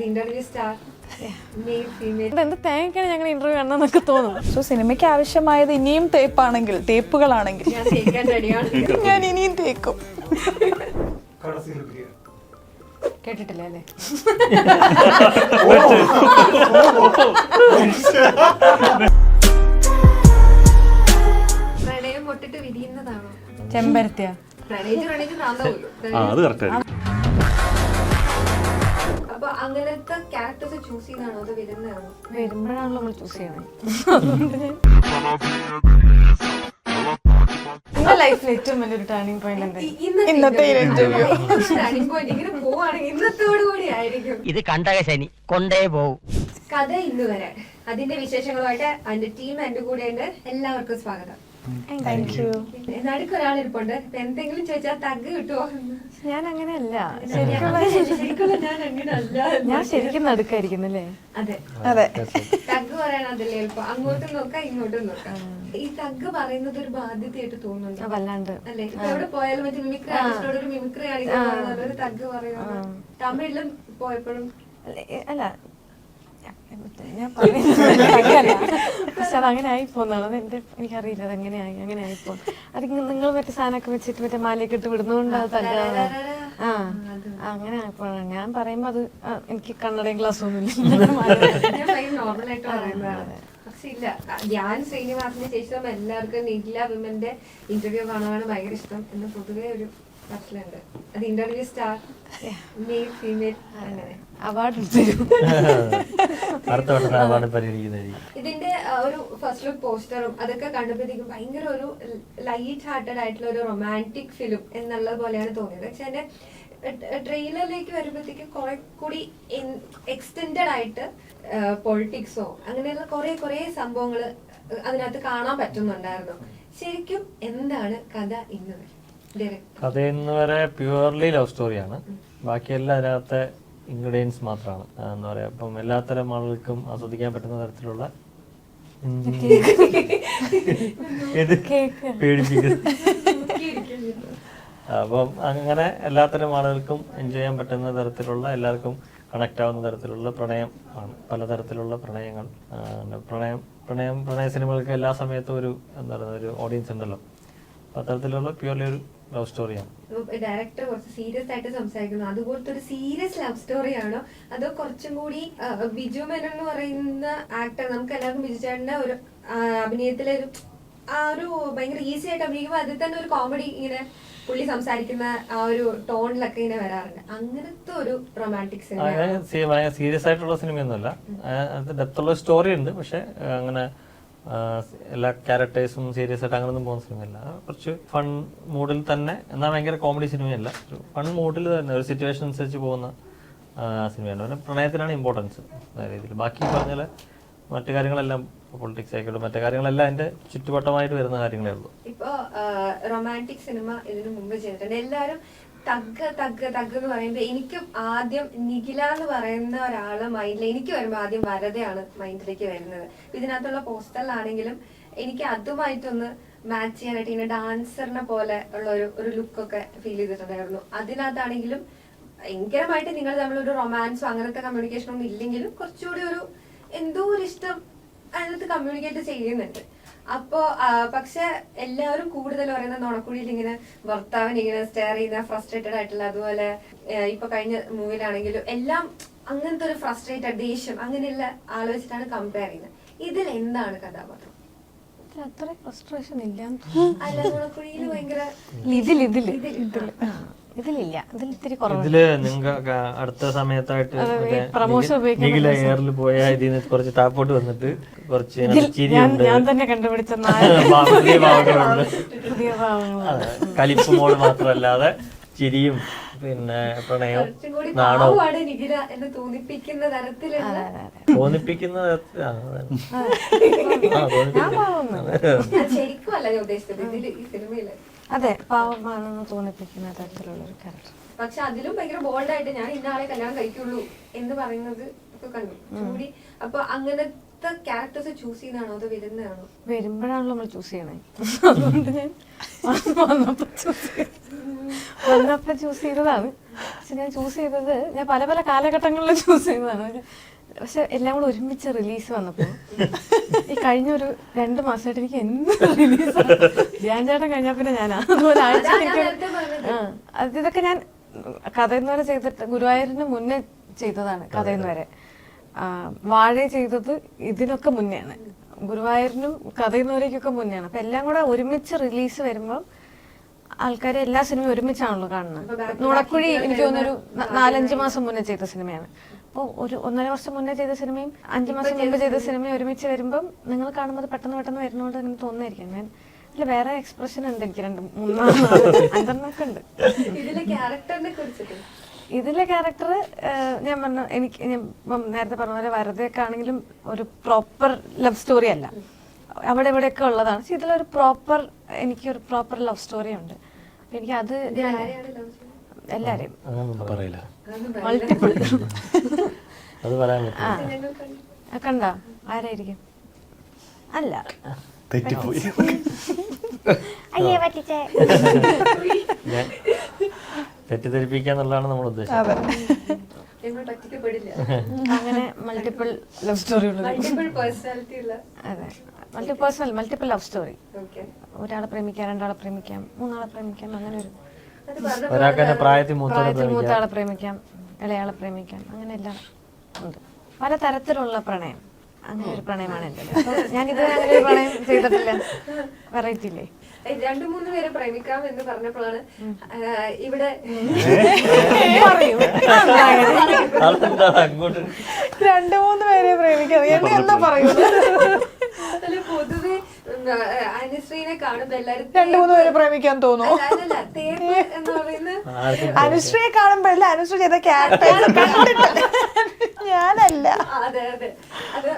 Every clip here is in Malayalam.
ഇന്റർവ്യൂ സ്റ്റാർ മെയിൽ ഫീമെയിൽ എന്ത് തേങ്ങയ്ക്കാണ് ഞങ്ങൾ ഇന്റർവ്യൂ കാണണമെന്നൊക്കെ തോന്നുന്നു. സോ സിനിമയ്ക്ക് ആവശ്യമായത് ഇനിയും ടേപ്പാണെങ്കിൽ ടേപ്പുകളാണെങ്കിൽ ഞാൻ തേക്കാൻ റെഡിയാണ്. ഞാൻ ഇനിയും തേക്കും. കേട്ടിട്ടില്ല അല്ലേ? പ്രണയം പൊട്ടിട്ട് വിരിയുന്നതാണോ? ചെമ്പരത്തിയാ? പ്രണയിച്ച് അത് കറക്റ്റ്. അപ്പൊ അങ്ങനത്തെ ക്യാരക്ടേഴ്സ് ചൂസ് ചെയ്യുന്നതാണോ അതോ വരുന്നതാണോ? വരുമ്പോഴാണല്ലോ നമ്മൾ ചൂസ് ചെയ്യണേ. എന്റെ ലൈഫിൽ ഏറ്റവും വലിയൊരു ടേണിംഗ് പോയിന്റ് എന്താ? ഇന്നത്തെ ഇന്റർവ്യൂ ഇങ്ങനെ പോവാണെങ്കിൽ ഇന്നത്തോടു കൂടി ആയിരിക്കും. ഇത് കണ്ടക ശനി കൊണ്ടേ പോവും. കഥ ഇന്ന് വരെ അതിന്റെ വിശേഷങ്ങളുമായിട്ട് അതിന്റെ ടീം എന്റെ കൂടെ ഉണ്ട്. എല്ലാവർക്കും സ്വാഗതം. Thank you. നടുക്കൊരാളിരിപ്പുണ്ട്. ഇപ്പൊ എന്തെങ്കിലും ചോദിച്ചാൽ തഗ് കിട്ടുമോ? ഞാൻ അങ്ങനെയല്ല. ശരിക്കും ഞാൻ അങ്ങനെയല്ല. ഞാൻ ശരിക്കും നടുക്കായിരിക്കുന്നല്ലേ? അതെ അതെ, തഗ് പറയണതല്ലേ എളുപ്പം. അങ്ങോട്ടും നോക്കാം ഇങ്ങോട്ടും നോക്കാം. ഈ തഗ് പറയുന്നത് ഒരു ബാധ്യതയായിട്ട് തോന്നുന്നുണ്ട്. വല്ലാണ്ട്. അല്ലേ? ഇപ്പൊ എവിടെ പോയാലും മറ്റേ മിമിക്രി ആർട്ടിസ്റ്റോട് ഒരു മിമിക്രി കാണിക്കുന്നത് ഒരു തഗ് പറയുന്നത്. തമിഴിലും പോയപ്പോഴും അല്ല ഞാൻ പറയുന്നില്ല, പക്ഷെ അതങ്ങനെ ആയിപ്പോന്നാണ്. അത് എനിക്കറിയില്ല അതെങ്ങനെയായി അങ്ങനെ ആയിപ്പോ. അത് നിങ്ങൾ മറ്റേ സാധനമൊക്കെ വെച്ചിട്ട് മറ്റേ മാലയൊക്കെ ഇട്ട് വിടുന്നോണ്ട് അത് തല്ലാതെ അങ്ങനെ ആയപ്പോഴാണ്. ഞാൻ പറയുമ്പോ അത് എനിക്ക് കണ്ണടയും ഗ്ലാസ് ഒന്നുമില്ല. ഞാൻ ഭയങ്കര നോർമലായിട്ട് പറയുന്നതാണ്. പക്ഷെ ഇല്ല, ഞാൻ ശ്രീനിവാസിന്റെ ശേഷം എല്ലാവർക്കും നിഖില വിമന്റെ ഇന്റർവ്യൂ കാണാനാണ് ഭയങ്കര ഇഷ്ടം എന്ന് പൊതുവെ ഒരു പ്രശ്നമുണ്ട്. അത് ഇന്റർവ്യൂ സ്റ്റാർ മെയിൽ ഫീമെയിൽ അങ്ങനെ അവാർഡ് തരും. ഇതിന്റെ ഒരു ഫസ്റ്റ് ലുക്ക് പോസ്റ്ററും അതൊക്കെ കണ്ടപ്പോഴത്തേക്കും ഭയങ്കര ഒരു ലൈറ്റ് ഹാർട്ടഡ് ആയിട്ടുള്ള ഒരു റൊമാൻറ്റിക് ഫിലിം എന്നുള്ളത് പോലെയാണ് തോന്നിയത്. പക്ഷെ എന്റെ ട്രെയിലറിലേക്ക് വരുമ്പോഴത്തേക്കും കുറെ കൂടി എക്സ്റ്റെൻഡഡ് ആയിട്ട് പൊളിറ്റിക്സോ അങ്ങനെയുള്ള കുറെ സംഭവങ്ങൾ അതിനകത്ത് കാണാൻ പറ്റുന്നുണ്ടായിരുന്നു. ശരിക്കും എന്താണ് കഥ ഇന്ന് വരെ? കഥ ഇന്ന് വരെ പ്യുവർലി ലവ് സ്റ്റോറിയാണ്. ബാക്കിയെല്ലാം അതിനകത്തെ ഇൻഗ്രീഡിയൻസ് മാത്രമാണ്. എന്താ പറയാ, ഇപ്പം എല്ലാത്തരം ആളുകൾക്കും ആസ്വദിക്കാൻ പറ്റുന്ന തരത്തിലുള്ള അപ്പം അങ്ങനെ എല്ലാത്തരം ആളുകൾക്കും എൻജോയ് ചെയ്യാൻ പറ്റുന്ന തരത്തിലുള്ള, എല്ലാവർക്കും കണക്ട് ആവുന്ന തരത്തിലുള്ള പ്രണയം ആണ്. പലതരത്തിലുള്ള പ്രണയങ്ങൾ, പ്രണയ സിനിമകൾക്ക് എല്ലാ സമയത്തും ഒരു എന്താ പറയുക ഒരു ഓഡിയൻസ് ഉണ്ടല്ലോ. അത്തരത്തിലുള്ള പ്യുവർലി ഒരു ലവ് സ്റ്റോറിയാണ്. ഡയറക്ടർ കുറച്ച് സീരിയസ് ആയിട്ട് സംസാരിക്കുന്നു. അതുപോലത്തെ ഒരു സീരിയസ് ലവ് സ്റ്റോറിയാണോ അതോ കുറച്ചും കൂടി ബിജു മേനോൻ എന്ന് പറയുന്ന ആക്ടർ, നമുക്ക് എല്ലാവർക്കും ബിജു ചേട്ടന്റെ ഒരു അഭിനയത്തിലെ ഒരു ഭയങ്കര ഈസി ആയിട്ട് അഭിനയിക്കുമ്പോൾ അതിൽ തന്നെ ഒരു കോമഡി ഇങ്ങനെ പുള്ളി സംസാരിക്കുന്ന ആ ഒരു ടോണിലൊക്കെ ഇങ്ങനെ വരാറുണ്ട്. അങ്ങനത്തെ ഒരു റൊമാൻറ്റിക് സിനിമ. സീരിയസ് ആയിട്ടുള്ള സിനിമയൊന്നുമല്ല, ഡെപ്തുള്ള സ്റ്റോറി ഉണ്ട്. പക്ഷെ അങ്ങനെ എല്ലാ ക്യാരക്ടേഴ്സും സീരിയസ് ആയിട്ട് അങ്ങനൊന്നും പോകുന്ന സിനിമയല്ല. കുറച്ച് ഫൺ മൂഡിൽ തന്നെ, എന്നാൽ ഭയങ്കര കോമഡി സിനിമയല്ല, ഒരു ഫൺ മൂഡിൽ തന്നെ ഒരു സിറ്റുവേഷൻ അനുസരിച്ച് പോകുന്ന സിനിമയാണ്. പിന്നെ പ്രണയത്തിനാണ് ഇമ്പോർട്ടൻസ് രീതിയിൽ. ബാക്കി പറഞ്ഞാൽ മറ്റു കാര്യങ്ങളെല്ലാം പൊളിറ്റിക്സ് ആയിക്കോട്ടെ, മറ്റു കാര്യങ്ങളെല്ലാം അതിന്റെ ചുറ്റുവട്ടമായിട്ട് വരുന്ന കാര്യങ്ങളേ ഉള്ളൂ. ഇപ്പൊ റൊമാൻറ്റിക് സിനിമ ഇതിനു മുമ്പ് ചെയ്തിട്ടുണ്ട്. എല്ലാവരും തഗ് തഗ് തഗ് എന്ന് പറയുമ്പോ എനിക്കും ആദ്യം നിഖില എന്ന് പറയുന്ന ഒരാള് മൈൻഡിൽ എനിക്ക് വരുമ്പോ ആദ്യം വരതയാണ് മൈൻഡിലേക്ക് വരുന്നത്. ഇതിനകത്തുള്ള പോസ്റ്ററിലാണെങ്കിലും എനിക്ക് അതുമായിട്ടൊന്ന് മാച്ച് ചെയ്യാനായിട്ട് ഇങ്ങനെ ഡാൻസറിനെ പോലെ ഉള്ള ഒരു ലുക്കൊക്കെ ഫീൽ ചെയ്തിട്ടുണ്ടായിരുന്നു. അതിനകത്താണെങ്കിലും ഭയങ്കരമായിട്ട് നിങ്ങൾ തമ്മിലൊരു റൊമാൻസോ അങ്ങനത്തെ കമ്മ്യൂണിക്കേഷൻ ഒന്നും ഇല്ലെങ്കിലും കുറച്ചുകൂടി ഒരു എന്തോ ഒരു ഇഷ്ടം അതിനകത്ത് കമ്മ്യൂണിക്കേറ്റ് ചെയ്യുന്നുണ്ട്. അപ്പോ പക്ഷെ എല്ലാവരും കൂടുതൽ പറയുന്ന നുണക്കുഴിയിൽ ഇങ്ങനെ ഭർത്താവിന് ഇങ്ങനെ സ്റ്റെയർ ചെയ്യുന്ന ഫ്രസ്ട്രേറ്റഡ് ആയിട്ടുള്ള, അതുപോലെ ഇപ്പൊ കഴിഞ്ഞ മൂവിയിലാണെങ്കിലും എല്ലാം അങ്ങനത്തെ ഒരു ഫ്രസ്ട്രേറ്റഡ് ദേഷ്യം അങ്ങനെയുള്ള ആലോചിച്ചിട്ടാണ് കമ്പയർ ചെയ്യുന്നത്. ഇതിൽ എന്താണ് കഥാപാത്രം? അത്ര ഫ്രസ്ട്രേഷൻ ഇല്ല. അല്ല, നുണക്കുഴിയിൽ ഭയങ്കര ഇതിലില്ല, ഇതിൽ ഇത്തിരി കുറവ്. ഇതില് നിങ്ങൾക്ക് അടുത്ത സമയത്തായിട്ട് നിഖില എയറിൽ പോയ ഇതിന് കുറച്ച് താപ്പോട്ട് വന്നിട്ട് കുറച്ച് ചിരിയുണ്ട്. ഞാൻ തന്നെ കണ്ടുപിടിച്ച പുതിയ ഭാവങ്ങളുണ്ട്. പുതിയ ഭാവങ്ങൾ. കലിപ്പ് മോള് മാത്രമല്ലാതെ ചിരിയും പിന്നെ പ്രണയവും നാണവും തോന്നിപ്പിക്കുന്ന തരത്തിലുള്ള തോന്നിപ്പിക്കുന്ന ശരിക്കും അല്ല ഞാൻ ഉദ്ദേശിച്ചത് ഈ സിനിമയില്. അതെ, പാവമാണെന്ന് തോന്നിപ്പിക്കുന്ന തരത്തിലുള്ള ഒരു ക്യാരക്ടർ. പക്ഷെ അതിലും ഭയങ്കര ബോൾഡായിട്ട് ഞാൻ ഇന്നാളെ കല്യാണം കഴിക്കുള്ളൂ എന്ന് പറയുന്നത് ഒക്കെ കണ്ടു കൂടി. അപ്പൊ അങ്ങനത്തെ ക്യാരക്ടേഴ്സ് ചൂസ് ചെയ്യുന്നതാണോ അതോ വരുന്നതാണോ? വരുമ്പോഴാണല്ലോ നമ്മൾ ചൂസ് ചെയ്യണേ. അതുകൊണ്ട് ഞാൻ വന്നപ്പോ ചൂസ് ചെയ്തതാണ്. പക്ഷെ ഞാൻ ചൂസ് ചെയ്തത് ഞാൻ പല പല കാലഘട്ടങ്ങളിൽ ചൂസ് ചെയ്തതാണ്. പക്ഷെ എല്ലാം കൂടെ ഒരുമിച്ച് റിലീസ് വന്നപ്പോൾ ഈ കഴിഞ്ഞ ഒരു 2 മാസമായിട്ട് എനിക്ക് എന്ത് റിലീസ് ധ്യാൻ ചേട്ടൻ കഴിഞ്ഞാൽ പിന്നെ ഞാൻ അതുപോലെ ഇതൊക്കെ ഞാൻ കഥയെന്ന് വരെ ചെയ്തിട്ട് ഗുരുവായൂരിന് മുന്നേ ചെയ്തതാണ്. കഥയെന്ന് വരെ വാഴ ചെയ്തത് ഇതിനൊക്കെ മുന്നെയാണ്. ഗുരുവായൂരിനും കഥയെന്ന് വരേക്കൊക്കെ മുന്നെയാണ്. അപ്പൊ എല്ലാം കൂടെ ഒരുമിച്ച് റിലീസ് വരുമ്പോൾ ആൾക്കാരെ എല്ലാ സിനിമയും ഒരുമിച്ചാണല്ലോ കാണുന്നത്. നുണക്കുഴി എനിക്ക് തോന്നുന്നൊരു 4-5 മാസം മുന്നേ ചെയ്ത സിനിമയാണ്. അപ്പോൾ ഒരു 1.5 വർഷം മുന്നേ ചെയ്ത സിനിമയും 5 മാസം മുമ്പ് ചെയ്ത സിനിമയും ഒരുമിച്ച് വരുമ്പം നിങ്ങൾ കാണുമ്പോൾ പെട്ടെന്ന് വരുന്നതുകൊണ്ട് അങ്ങനെ തോന്നുമായിരിക്കും. ഞാൻ ഇതിൽ വേറെ എക്സ്പ്രഷൻ ഉണ്ട് എനിക്ക് 2-3-4-5 ഉണ്ട്. ഇതിലെ ക്യാരക്ടർ ഞാൻ പറഞ്ഞ എനിക്ക് നേരത്തെ പറഞ്ഞ പോലെ വരദയൊക്കെ ആണെങ്കിലും ഒരു പ്രോപ്പർ ലവ് സ്റ്റോറി അല്ല, അവിടെ ഇവിടെയൊക്കെ ഉള്ളതാണ്. പക്ഷെ ഇതിലൊരു പ്രോപ്പർ എനിക്കൊരു പ്രോപ്പർ ലവ് സ്റ്റോറി ഉണ്ട്. എനിക്ക് അത് ഞാൻ എല്ലാരെയും മൾട്ടിപ്പിൾ കണ്ട ആരായിരിക്കും അല്ല അയ്യേ പറ്റിച്ചേ തെറ്റിദ്ധരിപ്പിക്കാന്നുള്ളതാണ് നമ്മൾ ഉദ്ദേശം. അങ്ങനെ മൾട്ടിപ്പിൾ ലവ് സ്റ്റോറി ഉള്ളത്. അതെ, മൾട്ടിപ്പിൾ ലവ് സ്റ്റോറി. ഒരാളെ പ്രേമിക്കാം, 2 ആളെ പ്രേമിക്കാം, 3 ആളെ പ്രേമിക്കാം, അങ്ങനെ ഒരു ഒരാൾക്ക് പ്രായത്തിൽ മൂത്താളെ പ്രേമിക്കാം, ഇളയാളെ പ്രേമിക്കാം, അങ്ങനെ എല്ലാം ഉണ്ട്. പല തരത്തിലുള്ള പ്രണയം, അങ്ങനെ ഒരു പ്രണയമാണ് എൻ്റെ. ഞാൻ ഇതുവരെ അങ്ങനെ ഒരു പ്രണയം ചെയ്തിട്ടില്ല. വെറൈറ്റി ഇല്ലേ? 2-3 പേരെ പ്രേമിക്കാം എന്ന് പറഞ്ഞപ്പോഴാണ് ഇവിടെ അങ്ങോട്ട് 2-3 പേരെ പ്രേമിക്കാം എന്താ പറയുന്നത്? പൊതുവെ അനുശ്രീനെ കാണുമ്പോ എല്ലാരും 2-3 പേരെ പ്രേമിക്കാൻ തോന്നുന്നു. എന്ന് പറയുന്നത് അനുശ്രീയെ കാണുമ്പോഴല്ല അനുശ്രീ ചെയ്ത ക്യാരക്ടർ ഞാനല്ല. അതെ അതെ, അത്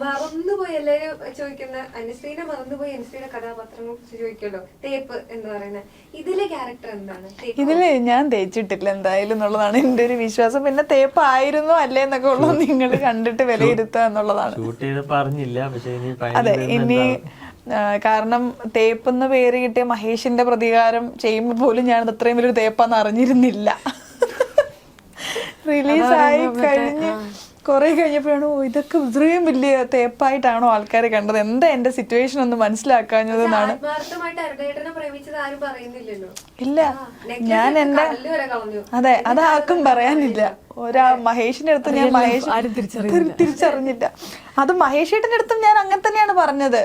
മറന്നുപോയി എല്ലാരും ചോദിക്കുന്ന അനുശ്രീനെ മറന്നുപോയി അനുശ്രീയുടെ കഥാപാത്രങ്ങളെ കുറിച്ച് ചോദിക്കല്ലോ. തേപ്പ് എന്ന് പറയുന്നത് ഇതിലെ ക്യാരക്ടർ എന്താണ്? ഇതില് ഞാൻ തേച്ചിട്ടില്ല എന്തായാലും എന്നുള്ളതാണ് എന്റെ ഒരു വിശ്വാസം. പിന്നെ തേപ്പായിരുന്നു അല്ലേ എന്നൊക്കെ ഉള്ളത് നിങ്ങൾ കണ്ടിട്ട് വിലയിരുത്തുക എന്നുള്ളതാണ്. അതെ, ഇനി കാരണം തേപ്പെന്ന് പേര് കിട്ടിയ മഹേഷിന്റെ പ്രതികാരം ചെയ്യുമ്പോൾ പോലും ഞാൻ അത്രയും വലിയൊരു തേപ്പാന്ന് അറിഞ്ഞിരുന്നില്ല. റിലീസായി കഴിഞ്ഞ് കുറെ കഴിഞ്ഞപ്പോഴാണ് ഇതൊക്കെ ഇത്രയും വലിയ തേപ്പായിട്ടാണോ ആൾക്കാരെ കണ്ടത്, എന്താ എന്റെ സിറ്റുവേഷൻ ഒന്ന് മനസ്സിലാക്കാഞ്ഞതെന്നാണ്. ഇല്ല, ഞാൻ എന്റെ അതെ അതാർക്കും പറയാനില്ല. മഹേഷിന്റെ അടുത്ത് ഞാൻ തിരിച്ചറിഞ്ഞില്ല. അത് മഹേഷേട്ടന്റെ അടുത്തും ഞാൻ അങ്ങനെ തന്നെയാണ് പറഞ്ഞത്.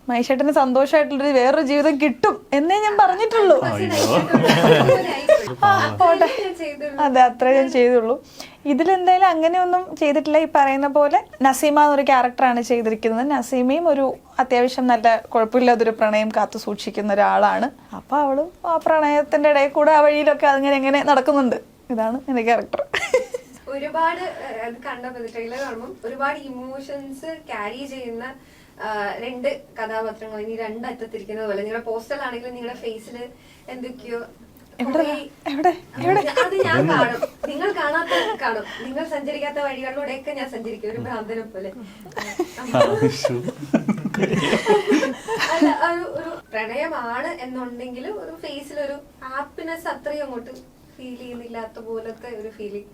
മഹേഷേട്ടന് സന്തോഷമായിട്ടുള്ളൊരു വേറൊരു ജീവിതം കിട്ടും എന്നേ ഞാൻ പറഞ്ഞിട്ടുള്ളൂ. അതെ, അത്രേ ഞാൻ ചെയ്തുള്ളൂ. ഇതിലെന്തായാലും അങ്ങനെയൊന്നും ചെയ്തിട്ടില്ല. ഈ പറയുന്ന പോലെ നസീമ എന്നൊരു ക്യാരക്ടറാണ് ചെയ്തിരിക്കുന്നത്. നസീമയും ഒരു അത്യാവശ്യം നല്ല കുഴപ്പമില്ലാത്തൊരു പ്രണയം കാത്തു സൂക്ഷിക്കുന്ന ഒരാളാണ്. അപ്പൊ അവളും ആ പ്രണയത്തിന്റെ ഇടയിൽ കൂടെ ആ വഴിയിലൊക്കെ അങ്ങനെ എങ്ങനെ നടക്കുന്നുണ്ട്. ഇതാണ് എന്റെ ക്യാരക്ടർ. ഒരുപാട് കണ്ടപ്പോൾ ട്രെയിലർ കാണുമ്പോൾ ഒരുപാട് ഇമോഷൻസ് ക്യാരി ചെയ്യുന്ന 2 കഥാപാത്രങ്ങൾ ഇനി 2 അറ്റത്തിരിക്കുന്നത് പോലെ നിങ്ങളുടെ പോസ്റ്ററിലാണെങ്കിലും നിങ്ങളുടെ ഫേസില് എന്തൊക്കെയോ അത് ഞാൻ കാണും. നിങ്ങൾ കാണാത്ത കാണും. നിങ്ങൾ സഞ്ചരിക്കാത്ത വഴികളിലൂടെയൊക്കെ ഞാൻ സഞ്ചരിക്കും, ഒരു ഭ്രാന്തനെ പോലെ. അല്ല, ഒരു പ്രണയമാണ് എന്നുണ്ടെങ്കിലും ഒരു ഫേസിലൊരു ഹാപ്പിനെസ് അത്രയും അങ്ങോട്ട് ഫീൽ ചെയ്യുന്നില്ലാത്ത പോലത്തെ ഒരു ഫീലിംഗ്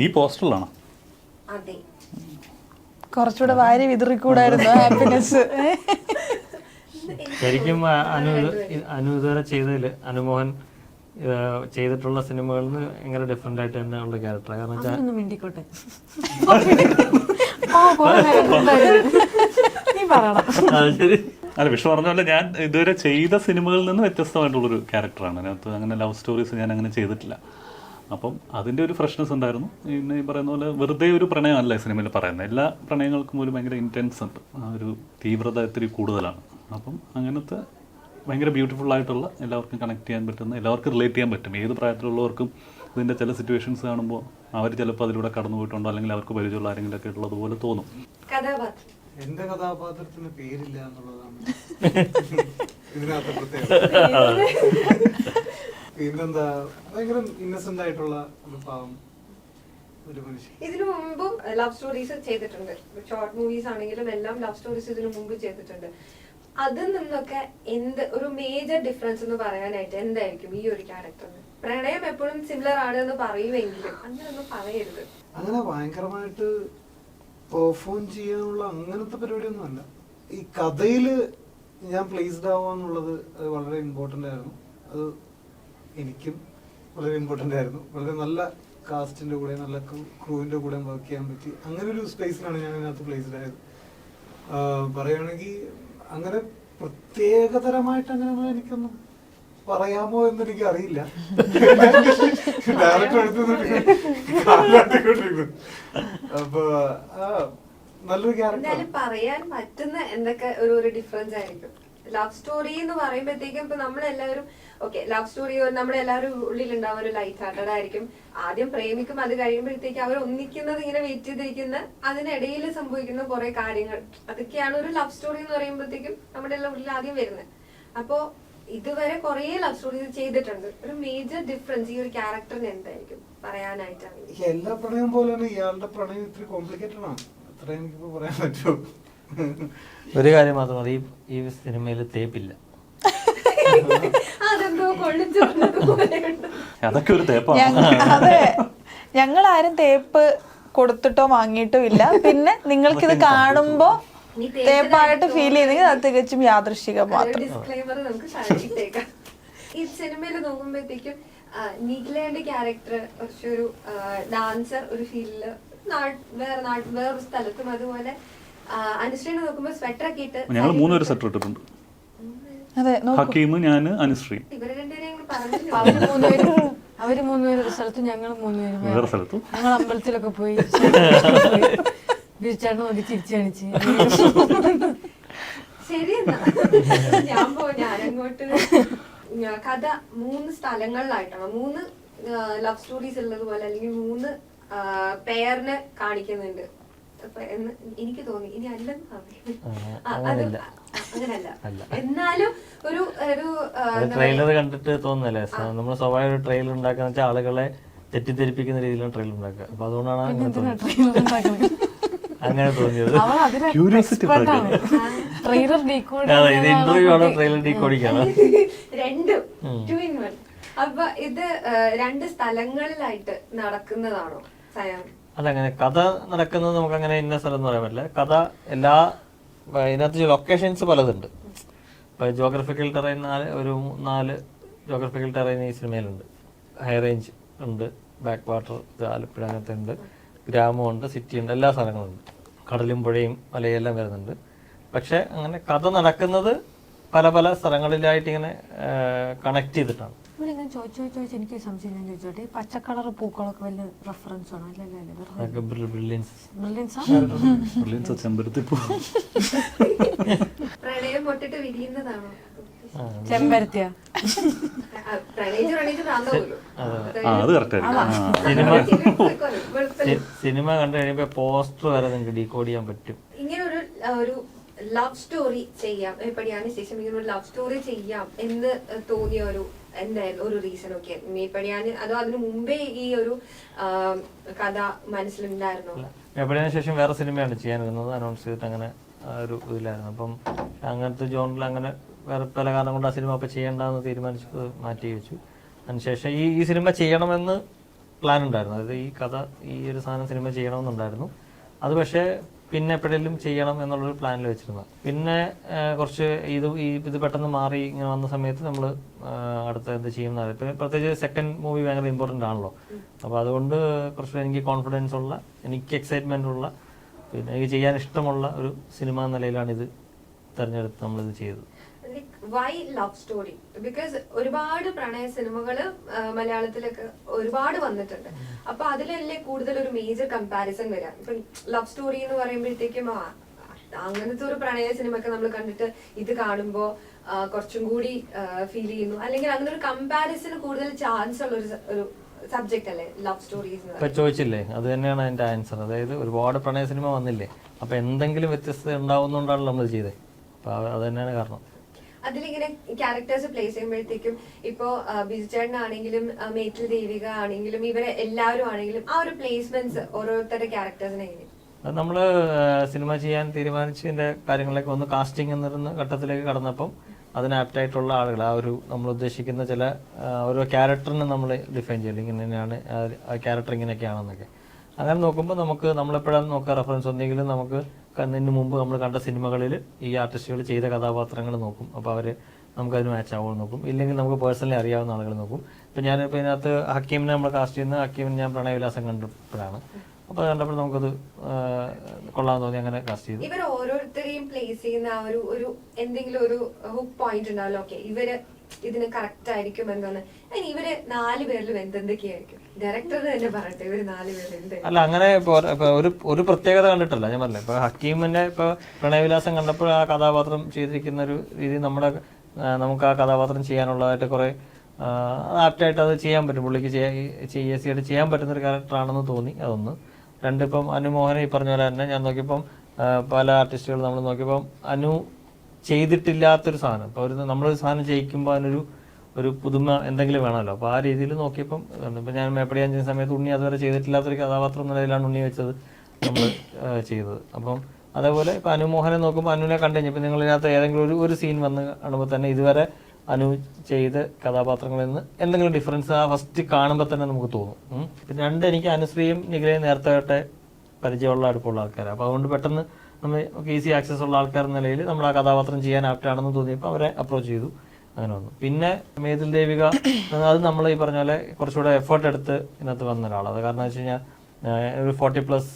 ഈ പോസ്റ്ററിലാണോ? അതെ, കുറച്ചുകൂടെ വാരി വിതറിക്കൂടായിരുന്നു ഹാപ്പിനെസ്. ശരിക്കും അനു ഇതുവരെ ചെയ്തതില് അനുമോഹൻ ചെയ്തിട്ടുള്ള സിനിമകളിൽ നിന്ന് ഭയങ്കര ഡിഫറെന്റ് ആയിട്ട് തന്നെ ഉള്ള ക്യാരക്ടർ. കാരണം അല്ല, വിഷ്ണു പറഞ്ഞ പോലെ ഞാൻ ഇതുവരെ ചെയ്ത സിനിമകളിൽ നിന്ന് വ്യത്യസ്തമായിട്ടുള്ളൊരു ക്യാരക്ടറാണ്. അതിനകത്ത് അങ്ങനെ ലവ് സ്റ്റോറീസ് ഞാൻ അങ്ങനെ ചെയ്തിട്ടില്ല. അപ്പം അതിൻ്റെ ഒരു ഫ്രഷ്നെസ് ഉണ്ടായിരുന്നു. പിന്നെ ഈ പറയുന്ന പോലെ വെറുതെ ഒരു പ്രണയമല്ല ഈ സിനിമയിൽ പറയുന്നത്. എല്ലാ പ്രണയങ്ങൾക്കും ഒരു ഭയങ്കര ഇൻറ്റൻസ് ഉണ്ട്, ആ ഒരു തീവ്രത ഇത്തിരി കൂടുതലാണ്. അപ്പം അങ്ങനത്തെ ഭയങ്കര ബ്യൂട്ടിഫുൾ ആയിട്ടുള്ള, എല്ലാവർക്കും കണക്ട് ചെയ്യാൻ പറ്റുന്ന, എല്ലാവർക്കും റിലേറ്റ് ചെയ്യാൻ പറ്റും. ഏത് പ്രായത്തിലുള്ളവർക്കും ഇതിൻ്റെ ചില സിറ്റുവേഷൻസ് കാണുമ്പോൾ അവർ ചിലപ്പോൾ അതിലൂടെ കടന്നു പോയിട്ടുണ്ടോ അല്ലെങ്കിൽ അവർക്ക് പരിചയമുള്ള ആരെങ്കിലും ഒക്കെ ഉള്ളതുപോലെ തോന്നും. എന്റെ കഥാപാത്രത്തിന് പേരില്ല എന്നുള്ളതാണ് ഇതിനകത്ത് പ്രത്യേകത. പിന്നെന്താ, ഭയങ്കര ഇന്നസെന്റ് ആയിട്ടുള്ള ഒരു പാവം ഒരു മനുഷ്യൻ. ഇതിനു മുമ്പും ലവ് സ്റ്റോറീസ് ചെയ്തിട്ടുണ്ട്. ഷോർട്ട് മൂവീസ് ആണെങ്കിലും എല്ലാം ലവ് സ്റ്റോറീസ് ഇതിനു മുമ്പ് ചെയ്തിട്ടുണ്ട്. അതിൽ നിന്നൊക്കെ എന്ത് ഒരു മേജർ ഡിഫറൻസ് എന്ന് പറയാനായിട്ട് എന്തായിരിക്കും ഈ ഒരു ക്യാരക്ടറിന്? പ്രണയം എപ്പോഴും സിമിലർ ആണ് എന്ന് പറയുമെങ്കിലും അങ്ങനെ ഒന്നും പറയരുത്. അങ്ങനെ ഭയങ്കരമായിട്ട് പെർഫോം ചെയ്യാനുള്ള അങ്ങനത്തെ പരിപാടിയൊന്നും അല്ല. ഈ കഥയില് ഞാൻ പ്ലേസ്ഡ് ആവാന്നുള്ളത് അത് വളരെ ഇമ്പോർട്ടൻ്റ് ആയിരുന്നു. അത് എനിക്കും വളരെ ഇമ്പോർട്ടൻ്റ് ആയിരുന്നു. വളരെ നല്ല കാസ്റ്റിന്റെ കൂടെ നല്ല ക്രൂവിന്റെ കൂടെ വർക്ക് ചെയ്യാൻ പറ്റി. അങ്ങനെ ഒരു സ്പേസിലാണ് ഞാൻ അതിനകത്ത് പ്ലേസ്ഡ് ആയത്. പറയുകയാണെങ്കിൽ അങ്ങനെ പ്രത്യേകതരമായിട്ട് അങ്ങനെ എനിക്കൊന്നും പറയാമോ എന്ന് എനിക്ക് അറിയില്ല. ഡയറക്ടർ എടുത്തുകൊണ്ടിരിക്കുന്നു. അപ്പൊ നല്ലൊരു ക്യാരക്ടർ പറയാൻ പറ്റുന്ന എന്തൊക്കെ ഒരു ഡിഫറൻസ് ആയിരിക്കും. ലവ് സ്റ്റോറി എന്ന് പറയുമ്പോഴത്തേക്കും ഇപ്പൊ നമ്മളെല്ലാവരും ഓക്കെ ലവ് സ്റ്റോറി നമ്മളെല്ലാവരും ഉള്ളിലുണ്ടാവും ഒരു ലൈറ്റ് ഹാർട്ടഡ് ആയിരിക്കും. ആദ്യം പ്രേമിക്കും, അത് കഴിയുമ്പോഴത്തേക്ക് അവർ ഒന്നിക്കുന്നത് ഇങ്ങനെ വെയിറ്റ് ചെയ്തിരിക്കുന്ന അതിനിടയിൽ സംഭവിക്കുന്ന കുറെ കാര്യങ്ങൾ, അതൊക്കെയാണ് ഒരു ലവ് സ്റ്റോറി എന്ന് പറയുമ്പോഴത്തേക്കും നമ്മുടെ എല്ലാം ഉള്ളിൽ ആദ്യം വരുന്നത്. അപ്പോ ഇതുവരെ കുറെ ലവ് സ്റ്റോറീസ് ചെയ്തിട്ടുണ്ട്. ഒരു മേജർ ഡിഫറൻസ് ഈ ഒരു ക്യാരക്ടറിന് എന്തായിരിക്കും പറയാനായിട്ടാണ്? എല്ലാ പ്രണയം പോലെ തന്നെ ഇയാളുടെ പ്രണയം ഇത്തിരി കോംപ്ലിക്കേറ്റഡ് ആണ്. അത്ര എനിക്കിപ്പോ പറയാൻ പറ്റുമോ? ഒരു കാര്യം മാത്രം മതി, ഈ സിനിമയിൽ തേപ്പില്ല. അതെന്തോ കൊള്ളിച്ചു. അതൊക്കെ ഒരു തേപ്പാണ്. അതെ, ഞങ്ങൾ ആരും തേപ്പ് കൊടുത്തിട്ടോ വാങ്ങിയിട്ടോ ഇല്ല. പിന്നെ നിങ്ങൾക്കിത് കാണുമ്പോ തേപ്പായിട്ട് ഫീൽ ചെയ്തെങ്കിൽ അത് തികച്ചും യാദൃശ്ചികം മാത്രം. ഡിസ്ക്ലൈമർ നമുക്ക് സാധിച്ചേക്കാം. ഈ സിനിമയിൽ നോക്കുമ്പോഴത്തേക്കും നിഖിലയുടെ ക്യാരക്ടർ കുറച്ചൊരു ഡാൻസർ ഒരു ഫീൽഡില് വേറൊരു സ്ഥലത്തും, അതുപോലെ അനുശ്രീനെ നോക്കുമ്പോ സ്വെറ്റർ ഒക്കെ ഇട്ട് ഞങ്ങൾ 3 പേര് സെറ്റർ ഇട്ടിട്ടുണ്ട്. അതെ, ഹക്കീം, ഞാന്, അനുശ്രീ. ഇവര് രണ്ടുപേരെയും പറഞ്ഞു. അവര് 3 പേര് ഒരു സ്ഥലത്തും ഞങ്ങൾ 3 പേര് വേറെ സ്ഥലത്തും. ഞങ്ങൾ അമ്പലത്തിലൊക്കെ പോയി ബീച്ചാട്ട് നോക്കി ചിരിച്ചു കാണിച്ച്. ശരിയെന്നാ ഞാനങ്ങോട്ട് കഥ 3 സ്ഥലങ്ങളിലായിട്ടാണ് 3 ലവ് സ്റ്റോറീസ് ഉള്ളതുപോലെ അല്ലെങ്കിൽ 3 പെയറിനെ കാണിക്കുന്നുണ്ട്. എനിക്ക് തോന്നി ഇനി അല്ലെന്ന് അങ്ങനല്ല. എന്നാലും ഒരു ട്രെയിലർ കണ്ടിട്ട് തോന്നുന്നല്ലേ, നമ്മൾ സ്വാഭാവിക ഒരു ട്രെയിലർ ഉണ്ടാക്കുന്ന വെച്ചാൽ ആളുകളെ തെറ്റിദ്ധരിപ്പിക്കുന്ന രീതിയിലാണ് ട്രെയിലർ ഉണ്ടാക്കുക. അപ്പൊ അതുകൊണ്ടാണ് അങ്ങനെ തോന്നിയത്. ഇത് ഇന്റർവ്യൂ ആണോ ട്രെയിലർ ഡീകോഡിംഗ്? രണ്ടും 2 in 1. അപ്പൊ ഇത് 2 സ്ഥലങ്ങളിലായിട്ട് നടക്കുന്നതാണോ സയാം? അതങ്ങനെ കഥ നടക്കുന്നത് നമുക്ക് അങ്ങനെ ഇന്ന സ്ഥലം എന്ന് പറയാൻ പറ്റില്ല. കഥ ഇതിനകത്ത് ലൊക്കേഷൻസ് പലതുണ്ട്. ഇപ്പൊ ജോഗ്രഫിക്കൽ ടെറൈൻ 4 ജോഗ്രഫിക്കൽ ടെറൈൻ ഈ സിനിമയിലുണ്ട്. ഹൈ റേഞ്ച് ഉണ്ട്, ബാക്ക് വാട്ടർ, ആലപ്പുഴ അങ്ങനത്തെ ഉണ്ട്, ഗ്രാമമുണ്ട്, സിറ്റി ഉണ്ട്, എല്ലാ സ്ഥലങ്ങളുണ്ട്. കടലും പുഴയും മലയും എല്ലാം വരുന്നുണ്ട്. പക്ഷെ അങ്ങനെ കഥ നടക്കുന്നത് പല പല സ്ഥലങ്ങളിലായിട്ട് ഇങ്ങനെ കണക്ട് ചെയ്തിട്ടാണ്. ഇവിടെ ഇങ്ങനെ ചോദിച്ചു എനിക്ക് സംശയം. ഞാൻ ചോദിച്ചോട്ടെ, പച്ച കളർ പൂക്കളൊക്കെ വല്ല റെഫറൻസ് ആണോ? പ്രണയം പൊട്ടിട്ട് വിരിയുന്നതാണോ? ചെമ്പരത്തിയാ? സിനിമ കണ്ടു കഴിയുമ്പോ പോസ്റ്റർ വരെ നിങ്ങൾക്ക് ഡീകോഡ് ചെയ്യാൻ പറ്റും. ഇങ്ങനെ ഒരു ലവ് സ്റ്റോറി ചെയ്യാം എപ്പോഴാണ് ശേഷം ഇങ്ങനെ ഒരു ലവ് സ്റ്റോറി ചെയ്യാം എന്ന് തോന്നിയ എന്തായാലും ഒരു റീസൺ ഒക്കെ എപ്പോഴാണ്, അതോ അതിനു മുമ്പേ ഈ ഒരു കഥ മനസ്സിലുണ്ടായിരുന്നോ? എപ്പോഴാണ് ശേഷം വേറെ സിനിമയാണ് ചെയ്യാനിരുന്നത്, അനൗൺസ് ചെയ്തിട്ട് അങ്ങനെ ഒരു ഇതിലായിരുന്നു. അപ്പം അങ്ങനത്തെ ജോണിൽ അങ്ങനെ വേറെ പല കാരണം കൊണ്ട് ആ സിനിമ അപ്പം ചെയ്യേണ്ടെന്ന് തീരുമാനിച്ചു, മാറ്റി വെച്ചു. അതിനുശേഷം ഈ സിനിമ ചെയ്യണമെന്ന് പ്ലാൻ ഉണ്ടായിരുന്നു. അതായത് ഈ കഥ ഈ ഒരു സാധനം സിനിമ ചെയ്യണമെന്നുണ്ടായിരുന്നു. അത് പക്ഷേ പിന്നെ എപ്പോഴെങ്കിലും ചെയ്യണം എന്നുള്ളൊരു പ്ലാനിൽ വെച്ചിരുന്നത്. പിന്നെ കുറച്ച് ഇത് പെട്ടെന്ന് മാറി ഇങ്ങനെ വന്ന സമയത്ത് നമ്മൾ അടുത്ത എന്ത് ചെയ്യുന്നത്, ഇപ്പം പ്രത്യേകിച്ച് സെക്കൻഡ് മൂവി ഭയങ്കര ഇമ്പോർട്ടൻ്റ് ആണല്ലോ. അപ്പോൾ അതുകൊണ്ട് കുറച്ച് എനിക്ക് കോൺഫിഡൻസ് ഉള്ള, എനിക്ക് എക്സൈറ്റ്മെൻ്റ് ഉള്ള, പിന്നെ എനിക്ക് ചെയ്യാൻ ഇഷ്ടമുള്ള ഒരു സിനിമ എന്ന നിലയിലാണ് ഇത് തിരഞ്ഞെടുത്ത് നമ്മളിത് ചെയ്തത്. Y love story? ബിക്കോസ് ഒരുപാട് പ്രണയ സിനിമകള് മലയാളത്തിലൊക്കെ ഒരുപാട് വന്നിട്ടുണ്ട്. അപ്പൊ അതിലല്ലേ കൂടുതൽ ഒരു മേജർ കമ്പാരിസൺ വരാം. ഇപ്പൊ ലവ് സ്റ്റോറി എന്ന് പറയുമ്പോഴത്തേക്കും അങ്ങനത്തെ ഒരു പ്രണയ സിനിമ ഒക്കെ നമ്മൾ കണ്ടിട്ട് ഇത് കാണുമ്പോ കുറച്ചും കൂടി ഫീൽ ചെയ്യുന്നു, അല്ലെങ്കിൽ അങ്ങനെ ഒരു കമ്പാരിസൺ കൂടുതൽ ചാൻസ് ഉള്ള ഒരു സബ്ജക്ട് അല്ലേ ലവ് സ്റ്റോറീസ്? ഇപ്പൊ ചോദിച്ചില്ലേ, അത് തന്നെയാണ് അതിന്റെ ആൻസർ. അതായത് ഒരുപാട് പ്രണയ സിനിമ വന്നില്ലേ, അപ്പൊ എന്തെങ്കിലും വ്യത്യസ്തത ഉണ്ടാവുന്നതുകൊണ്ടാണ് നമ്മൾ ചെയ്തത്. അപ്പൊ അത് തന്നെയാണ് കാരണം. അതിലിങ്ങനെ ക്യാരക്ടേഴ്സ് പ്ലേസ് ചെയ്യുമ്പോഴത്തേക്കും ഇപ്പോ ബിജുചേട്ടനാണെങ്കിലും മേറ്റിൽ ദേവിക ആണെങ്കിലും ഇവരെ എല്ലാവരും ആണെങ്കിലും ആ ഒരു പ്ലേസ്മെന്റ്സ് ഓരോരുത്തരുടെ ക്യാരക്ടേഴ്സിനെ എങ്ങനെ? അത് നമ്മൾ സിനിമ ചെയ്യാൻ തീരുമാനിച്ചതിൻ്റെ കാര്യങ്ങളിലേക്ക് ഒന്ന് കാസ്റ്റിംഗ് എന്ന ഘട്ടത്തിലേക്ക് കടന്നപ്പം അതിന് ആപ്റ്റായിട്ടുള്ള ആളുകൾ ആ ഒരു നമ്മൾ ഉദ്ദേശിക്കുന്ന ചില ഓരോ ക്യാരക്ടറിനെ നമ്മൾ ഡിഫൈൻ ചെയ്യില്ല, ഇങ്ങനെയാണ് ആ ക്യാരക്ടർ ഇങ്ങനെയൊക്കെയാണെന്നൊക്കെ. അങ്ങനെ നോക്കുമ്പോൾ നമുക്ക് നമ്മളെപ്പോഴാണ് നോക്കുക റെഫറൻസ് ഒന്നെങ്കിലും നമുക്ക് ഇതിന് മുമ്പ് നമ്മൾ കണ്ട സിനിമകളിൽ ഈ ആർട്ടിസ്റ്റുകൾ ചെയ്ത കഥാപാത്രങ്ങൾ നോക്കും, അപ്പോൾ അവർ നമുക്കതിന് മാച്ച് ആവുമെന്ന് നോക്കും. ഇല്ലെങ്കിൽ നമുക്ക് പേഴ്സണലി അറിയാവുന്ന ആളുകൾ നോക്കും. ഇപ്പം ഞാനിപ്പോൾ ഇതിനകത്ത് ഹക്കീമിനെ നമ്മൾ കാസ്റ്റ് ചെയ്യുന്ന ഹക്കീമിന് ഞാൻ പ്രണയവിലാസം കണ്ടപ്പോഴാണ്. അപ്പോൾ അത് കണ്ടപ്പോൾ നമുക്കത് കൊള്ളാമെന്ന് തോന്നി, അങ്ങനെ കാസ്റ്റ് ചെയ്തു. ഇവർ ഓരോരുത്തരെയും പ്ലേസ് ചെയ്യുന്ന ആ ഒരു എന്തെങ്കിലും ഒരു ഹുക്ക് പോയിന്റ് ഉണ്ടാവല്ലോ, ഓക്കെ ഇവര് ഇതിന് കറക്റ്റ് ആയിരിക്കും എന്നാണ്. അതിന് ഇവര് 4 പേരിലും എന്തൊക്കെയായിരിക്കും ഡയറക്ടർ തന്നെ പറയട്ടെ, ഇവര് 4 പേര് എന്ത്? അല്ല അങ്ങനെ ഒരു പ്രത്യേകത കണ്ടിട്ടല്ല ഞാൻ പറഞ്ഞത്. ഇപ്പോൾ ഹക്കീമിന്റെ ഇപ്പോൾ പ്രണയവിലാസം കണ്ടപ്പോൾ ആ കഥാപാത്രം ചെയ്തിരിക്കുന്ന ഒരു രീതി നമുക്ക് ആ കഥാപാത്രം ചെയ്യാനുള്ളതായിട്ട് കുറേ ആപ്റ്റായിട്ട് അത് ചെയ്യാൻ പറ്റും, പുള്ളിക്ക് ഈസി ആയിട്ട് ചെയ്യാൻ പറ്റുന്നൊരു ക്യാരക്ടറാണെന്ന് തോന്നി. അതൊന്ന്. 2 ഇപ്പം അനുമോഹനെ ഈ പറഞ്ഞ പോലെ തന്നെ ഞാൻ നോക്കിയപ്പം പല ആർട്ടിസ്റ്റുകൾ നമ്മൾ നോക്കിയപ്പം അനു ചെയ്തിട്ടില്ലാത്തൊരു സാധനം. ഇപ്പോൾ നമ്മളൊരു സാധനം ചെയ്യിക്കുമ്പോൾ അതിനൊരു പുതുമ എന്തെങ്കിലും വേണമല്ലോ. അപ്പോൾ ആ രീതിയിൽ നോക്കിയപ്പം ഇപ്പം ഞാൻ മേപ്പടിയാൻ ചെയ്യുന്ന സമയത്ത് ഉണ്ണി അതുവരെ ചെയ്തിട്ടില്ലാത്തൊരു കഥാപാത്രം നിലയിലാണ് ഉണ്ണി വെച്ചത് നമ്മൾ ചെയ്തത്. അപ്പം അതേപോലെ ഇപ്പം അനുമോഹനെ നോക്കുമ്പോൾ അനുവിനെ കണ്ടു കഴിഞ്ഞപ്പോൾ നിങ്ങളിതിനകത്ത് ഏതെങ്കിലും ഒരു സീൻ വന്ന് കാണുമ്പോൾ തന്നെ ഇതുവരെ അനു ചെയ്ത കഥാപാത്രങ്ങളിൽ നിന്ന് എന്തെങ്കിലും ഡിഫറൻസ് ആ ഫസ്റ്റ് കാണുമ്പോൾ തന്നെ നമുക്ക് തോന്നും. പിന്നെ 2 എനിക്ക് അനുശ്രീയും നിഖിലയും നേരത്തെ പരിചയമുള്ള അടുപ്പമുള്ള ആൾക്കാരാണ്. അപ്പോൾ അതുകൊണ്ട് പെട്ടെന്ന് നമ്മൾ ഈസി ആക്സസ് ഉള്ള ആൾക്കാർ എന്ന നിലയിൽ നമ്മൾ ആ കഥാപാത്രം ചെയ്യാൻ ആപ്റ്റാണെന്ന് തോന്നിയപ്പോൾ അവരെ അപ്രോച്ച് ചെയ്തു. അങ്ങനെ വന്നു. പിന്നെ മേതിൽ ദേവിക അത് നമ്മൾ ഈ പറഞ്ഞ പോലെ കുറച്ചുകൂടെ എഫേർട്ട് എടുത്ത് ഇതിനകത്ത് വന്ന ഒരാളാണ്. അത് കാരണം വെച്ച് കഴിഞ്ഞാൽ ഒരു 40+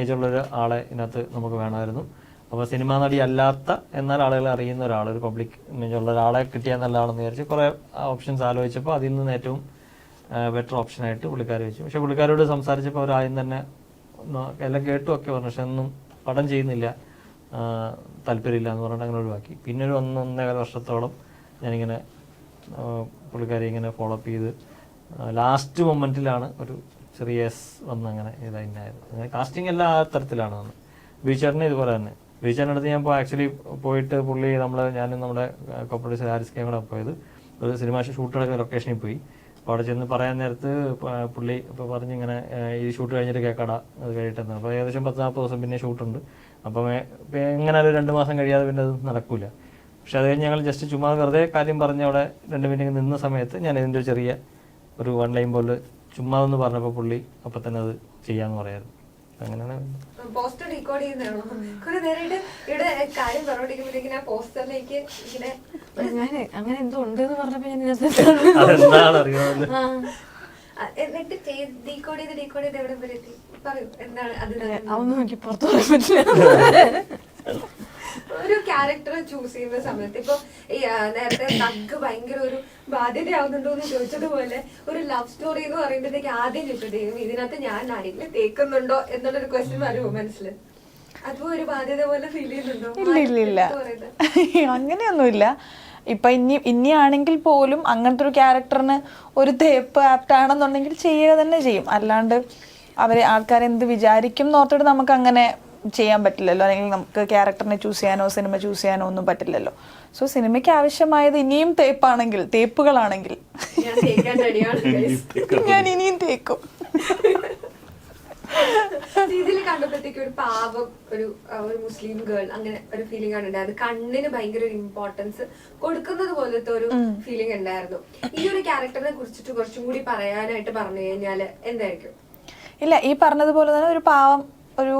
ഏജുള്ളൊരു ആളെ ഇതിനകത്ത് നമുക്ക് വേണമായിരുന്നു. അപ്പോൾ സിനിമാ നടി അല്ലാത്ത എന്നാൽ ആളുകളെ അറിയുന്ന ഒരാൾ, ഒരു പബ്ലിക് ഇമേജുള്ള ഒരാളെ കിട്ടിയാൽ നല്ലതാണെന്ന് വിചാരിച്ച് കുറേ ഓപ്ഷൻസ് ആലോചിച്ചപ്പോൾ അതിൽ നിന്ന് ഏറ്റവും ബെറ്റർ ഓപ്ഷനായിട്ട് പുള്ളിക്കാർ വെച്ചു. പക്ഷേ പുള്ളിക്കാരോട് സംസാരിച്ചപ്പോൾ അവർ ആദ്യം തന്നെ എല്ലാം കേട്ടു ഒക്കെ പറഞ്ഞു, പക്ഷെ ഒന്നും പടം ചെയ്യുന്നില്ല, താല്പര്യമില്ല എന്ന് പറഞ്ഞിട്ട് അങ്ങനെ ഒഴിവാക്കി. പിന്നെ ഒരു 1.5 വർഷത്തോളം ഞാനിങ്ങനെ പുള്ളിക്കാരെ ഇങ്ങനെ ഫോളോ അപ്പ് ചെയ്ത് ലാസ്റ്റ് മൊമെൻറ്റിലാണ് ഒരു ചെറിയ വന്ന് അങ്ങനെ ഇതായിരുന്നു. അങ്ങനെ കാസ്റ്റിംഗ് എല്ലാ തരത്തിലാണ് വന്നത്. ബീച്ചറിന് ഇതുപോലെ തന്നെ ബീച്ചറിനടുത്ത് ഞാൻ ആക്ച്വലി പോയിട്ട് ഞാനും നമ്മുടെ കോ പ്രൊഡ്യൂസർ ഹാരിസ് കെ കൂടെ പോയത് ഒരു സിനിമ ഷൂട്ട് നടക്കുന്ന ലൊക്കേഷനിൽ പോയി. അപ്പോൾ അവിടെ ചെന്ന് പറയാൻ നേരത്ത് പുള്ളി ഇപ്പോൾ പറഞ്ഞിങ്ങനെ ഈ ഷൂട്ട് കഴിഞ്ഞിട്ട് കേൾക്കടാ അത് കഴിയിട്ടെന്ന്. അപ്പോൾ ഏകദേശം 10-40 ദിവസം പിന്നെ ഷൂട്ടുണ്ട്. അപ്പം എങ്ങനെ ഒരു 2 മാസം കഴിയാതെ പിന്നെ അത് നടക്കില്ല. പക്ഷെ അത് കഴിഞ്ഞ് ഞങ്ങൾ ജസ്റ്റ് ചുമ്മാ വെറുതെ കാര്യം പറഞ്ഞ് അവിടെ 2 മിനിറ്റ് നിന്ന സമയത്ത് ഞാൻ ഇതിൻ്റെ ചെറിയ ഒരു 1 ലൈൻ പോലെ ചുമ്മാ എന്ന് പറഞ്ഞപ്പോൾ പുള്ളി അപ്പം തന്നെ അത് ചെയ്യാമെന്ന് പറയായിരുന്നു. അങ്ങനെയാണ് പോസ്റ്റർ ഡീകോഡ് ചെയ്യുന്നതാണോ? കുറെ നേരമായിട്ട് ഇവിടെ കാര്യം പറഞ്ഞോണ്ടിരിക്കുമ്പോഴേക്കും ആ പോസ്റ്ററിലേക്ക് ഇങ്ങനെ ഞാൻ അങ്ങനെ എന്തോ ഉണ്ടെന്ന് പറഞ്ഞപ്പോ ഞാൻ അതെന്താണ് അറിയാമല്ലോ. എന്നിട്ട് ഡീകോഡ് ചെയ്ത് എവിടെ വരെ എത്തി? പറയൂ എന്താണ് അതിന്? അതൊന്നും എനിക്ക് പുറത്തു പറയാൻ പറ്റില്ല. ഒരു ക്യാരക്ടർ ചൂസ് ചെയ്യുന്ന സമയത്ത് ഇപ്പൊ ഈ നേരത്തെ തഗ് ഭയങ്കര ഒരു ബാധ്യതയാവുന്നുണ്ടോ എന്ന് ചോദിച്ചതുപോലെ ഒരു ലവ് സ്റ്റോറി എന്ന് പറയുമ്പോഴത്തേക്ക് ആദ്യം ചോദിച്ചത് ഇതിനകത്ത് ഞാൻ ആരെങ്കിലും തേക്കുന്നുണ്ടോ എന്നുള്ളൊരു ക്വസ്റ്റ്യൻ വരുമോ മനസ്സിൽ? അതും ഒരു ബാധ്യത പോലെ ഫീൽ ചെയ്യുന്നുണ്ടോ? ഇല്ല അങ്ങനെയൊന്നുമില്ല. ഇപ്പൊ ഇനിയാണെങ്കിൽ പോലും അങ്ങനത്തെ ഒരു ക്യാരക്ടറിന് ഒരു തേപ്പ് ആപ്റ്റാണെന്നുണ്ടെങ്കിൽ ചെയ്യുക തന്നെ ചെയ്യും. അല്ലാണ്ട് ആൾക്കാരെന്ത് വിചാരിക്കും എന്നോർത്തിട്ട് നമുക്ക് അങ്ങനെ ചെയ്യാൻ പറ്റില്ലല്ലോ. അല്ലെങ്കിൽ നമുക്ക് ക്യാരക്ടറിനെ ചൂസ് ചെയ്യാനോ സിനിമ ചൂസ് ചെയ്യാനോ ഒന്നും പറ്റില്ലല്ലോ. സോ സിനിമയ്ക്ക് ആവശ്യമായത് ഇനിയും തേപ്പുകളാണെങ്കിൽ ഞാൻ ഇനിയും തേക്കും. ഇതിൽ കണ്ടപ്പോഴത്തേക്ക് ഒരു പാവം ഒരു മുസ്ലിം ഗേൾ അങ്ങനെ ഒരു ഫീലിംഗ് ആണ് ഉണ്ടായത്. കണ്ണിന് ഭയങ്കര ഒരു ഇമ്പോർട്ടൻസ് കൊടുക്കുന്നത് പോലത്തെ ഒരു ഫീലിംഗ് ഉണ്ടായിരുന്നു. ഈ ഒരു ക്യാരക്ടറിനെ കുറിച്ചിട്ട് കുറച്ചും കൂടി പറയാനായിട്ട് പറഞ്ഞു കഴിഞ്ഞാല് എന്തായിരിക്കും? ഇല്ല, ഈ പറഞ്ഞതുപോലെ തന്നെ ഒരു പാവം ഒരു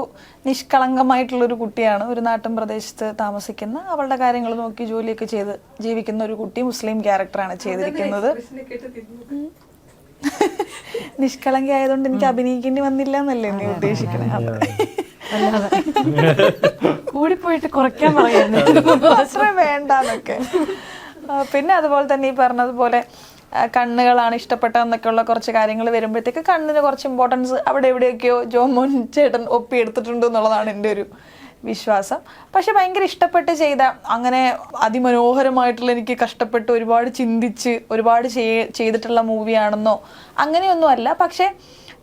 നിഷ്കളങ്കമായിട്ടുള്ളൊരു കുട്ടിയാണ്. ഒരു നാട്ടിൻ പ്രദേശത്ത് താമസിക്കുന്ന, അവളുടെ കാര്യങ്ങൾ നോക്കി ജോലിയൊക്കെ ചെയ്ത് ജീവിക്കുന്ന ഒരു കുട്ടി. മുസ്ലിം ക്യാരക്ടറാണ് ചെയ്തിരിക്കുന്നത്. നിഷ്കളങ്ക ആയതുകൊണ്ട് എനിക്ക് അഭിനയിക്കേണ്ടി വന്നില്ല എന്നല്ലേ നീ ഉദ്ദേശിക്കണേ? കൂടിപ്പോയിട്ട് കുറയ്ക്കാൻ പറയുന്നു അത്ര വേണ്ടെന്നൊക്കെ. പിന്നെ അതുപോലെ തന്നെ ഈ പറഞ്ഞതുപോലെ കണ്ണുകളാണ് ഇഷ്ടപ്പെട്ടതെന്നൊക്കെയുള്ള കുറച്ച് കാര്യങ്ങൾ വരുമ്പോഴത്തേക്ക് കണ്ണിന് കുറച്ച് ഇമ്പോർട്ടൻസ് അവിടെ എവിടെയൊക്കെയോ ജോമോൻ ചേട്ടൻ ഒപ്പിയെടുത്തിട്ടുണ്ട് എന്നുള്ളതാണ് എൻ്റെ ഒരു വിശ്വാസം. പക്ഷെ ഭയങ്കര ഇഷ്ടപ്പെട്ട് ചെയ്ത, അങ്ങനെ അതിമനോഹരമായിട്ടുള്ള, എനിക്ക് കഷ്ടപ്പെട്ട് ഒരുപാട് ചിന്തിച്ച് ഒരുപാട് ചെയ്തിട്ടുള്ള മൂവിയാണെന്നോ അങ്ങനെയൊന്നും അല്ല. പക്ഷെ